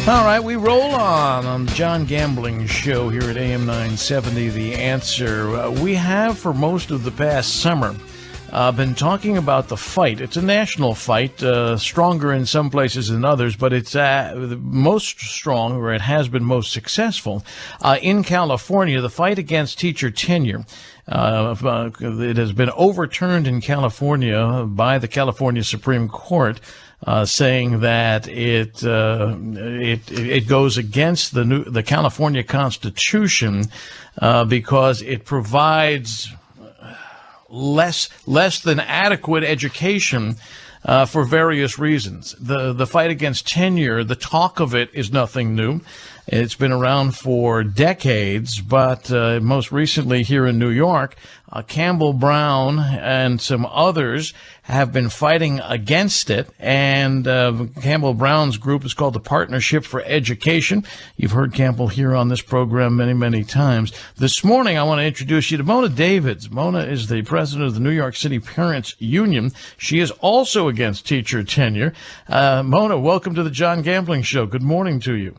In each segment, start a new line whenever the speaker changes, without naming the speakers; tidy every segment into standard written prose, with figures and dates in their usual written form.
All right, we roll on the John Gambling Show here at AM 970, The Answer. We have, for most of the past summer, been talking about the fight. It's a national fight, stronger in some places than others, but it's the most strong, or it has been most successful, in California, the fight against teacher tenure. It has been overturned in California by the California Supreme Court, saying that it goes against the California Constitution because it provides less than adequate education for various reasons. The fight against tenure, the talk of it is nothing new. It's been around for decades, but most recently here in New York, Campbell Brown and some others have been fighting against it. And Campbell Brown's group is called the Partnership for Education. You've heard Campbell here on this program many, many times. This morning, I want to introduce you to Mona Davids. Mona is the president of the New York City Parents Union. She is also against teacher tenure. Mona, welcome to the John Gambling Show. Good morning to you.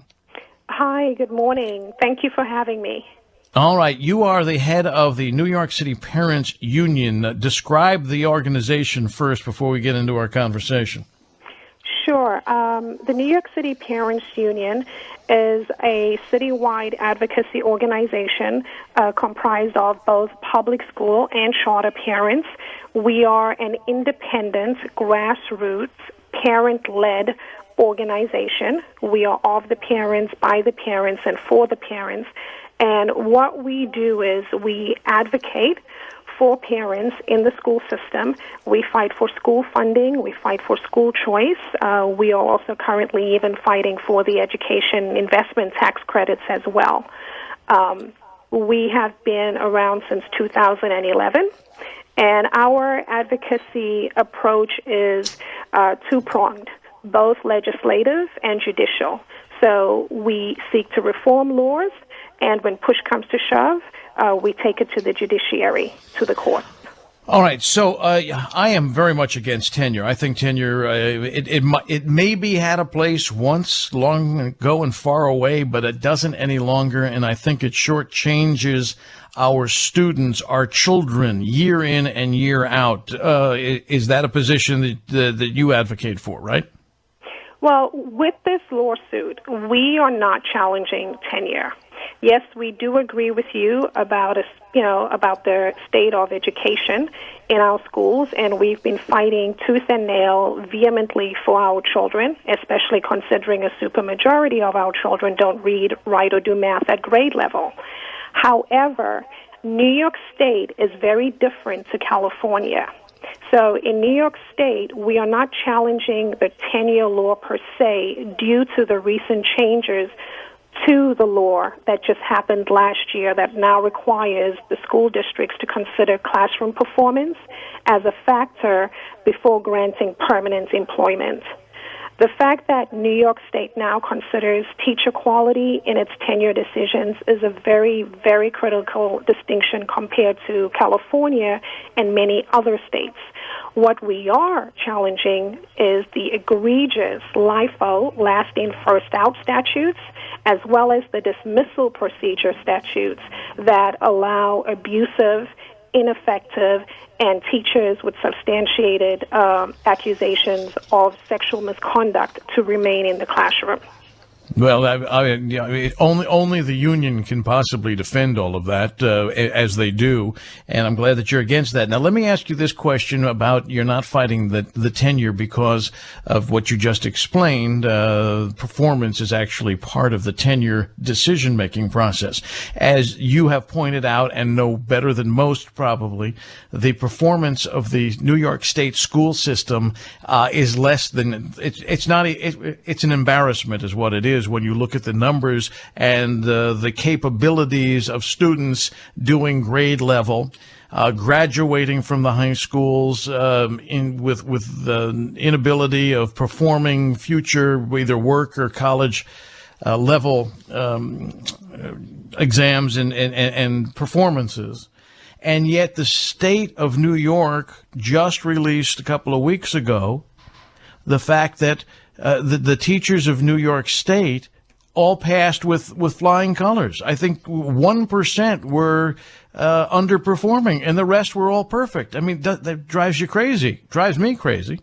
Hi, good morning. Thank you for having me.
All right. You are the head of the New York City Parents Union. Describe the organization first before we get into our conversation.
Sure. The New York City Parents Union is a citywide advocacy organization comprised of both public school and charter parents. We are an independent, grassroots, parent-led organization. We are of the parents, by the parents, and for the parents. And what we do is we advocate for parents in the school system. We fight for school funding. We fight for school choice. We are also currently even fighting for the education investment tax credits as well. We have been around since 2011. And our advocacy approach is two-pronged, both legislative and judicial. So we seek to reform laws, and when push comes to shove, we take it to the judiciary, to the court.
All right. So I am very much against tenure. I think tenure, it maybe had a place once long ago and far away, but it doesn't any longer. And I think it shortchanges our students, our children, year in and year out. Is that a position that you advocate for, right?
Well, with this lawsuit, we are not challenging tenure. Yes, we do agree with you about about the state of education in our schools, and we've been fighting tooth and nail vehemently for our children, especially considering a supermajority of our children don't read, write, or do math at grade level. However, New York State is very different to California. So in New York State, we are not challenging the tenure law per se due to the recent changes to the law that just happened last year that now requires the school districts to consider classroom performance as a factor before granting permanent employment. The fact that New York State now considers teacher quality in its tenure decisions is a very, very critical distinction compared to California and many other states. What we are challenging is the egregious LIFO, last in, first out statutes, as well as the dismissal procedure statutes that allow abusive, ineffective, and teachers with substantiated accusations of sexual misconduct to remain in the classroom.
Well, only the union can possibly defend all of that, as they do, and I'm glad that you're against that. Now, let me ask you this question about you're not fighting the tenure because of what you just explained. Performance is actually part of the tenure decision-making process. As you have pointed out and know better than most probably, the performance of the New York State school system is less than, it's an embarrassment is what it is. When you look at the numbers and the capabilities of students doing grade level, graduating from the high schools with the inability of performing future either work or college level exams and performances. And yet the state of New York just released a couple of weeks ago the fact that the teachers of New York State all passed with flying colors. I think 1% were underperforming, and the rest were all perfect. I mean, that drives you crazy. Drives me crazy.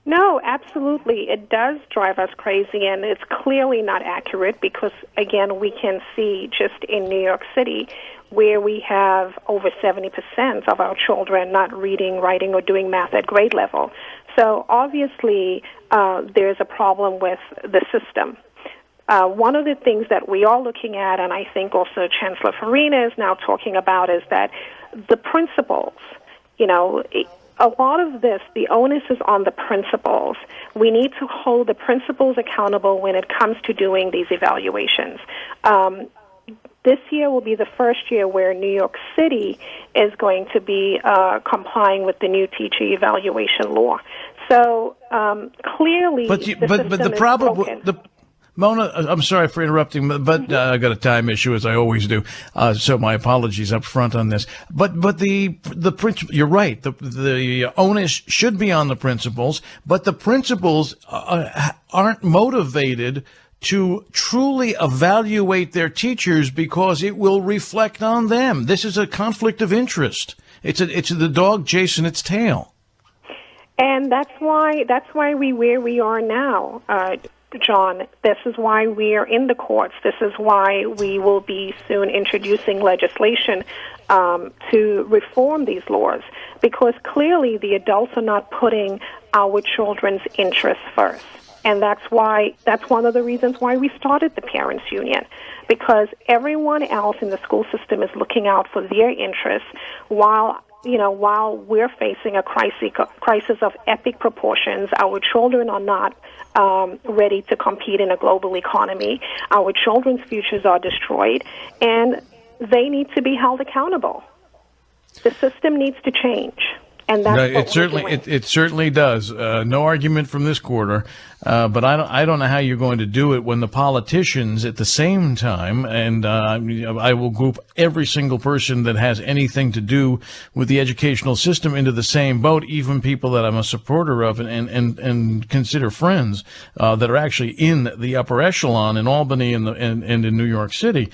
No, absolutely. It does drive us crazy, and it's clearly not accurate because, again, we can see just in New York City where we have over 70% of our children not reading, writing, or doing math at grade level. So obviously there's a problem with the system. One of the things that we are looking at, and I think also Chancellor Farina is now talking about, is that the principals, a lot of this, the onus is on the principals. We need to hold the principals accountable when it comes to doing these evaluations. This year will be the first year where New York City is going to be complying with the new teacher evaluation law. So clearly,
the problem. Mona, I'm sorry for interrupting, but I got a time issue, as I always do. So my apologies up front on this. But the principal, you're right. The onus should be on the principals, but the principals aren't motivated to truly evaluate their teachers because it will reflect on them. This is a conflict of interest. It's the dog chasing its tail.
And that's why we're where we are now. John, this is why we are in the courts. This is why we will be soon introducing legislation to reform these laws, because clearly the adults are not putting our children's interests first. And that's one of the reasons why we started the Parents Union, because everyone else in the school system is looking out for their interests while we're facing a crisis of epic proportions. Our children are not ready to compete in a global economy. Our children's futures are destroyed, and they need to be held accountable. The system needs to change. And that's
it certainly does. No argument from this quarter. But I don't know how you're going to do it when the politicians at the same time, and I will group every single person that has anything to do with the educational system into the same boat, even people that I'm a supporter of and consider friends that are actually in the upper echelon in Albany and in New York City.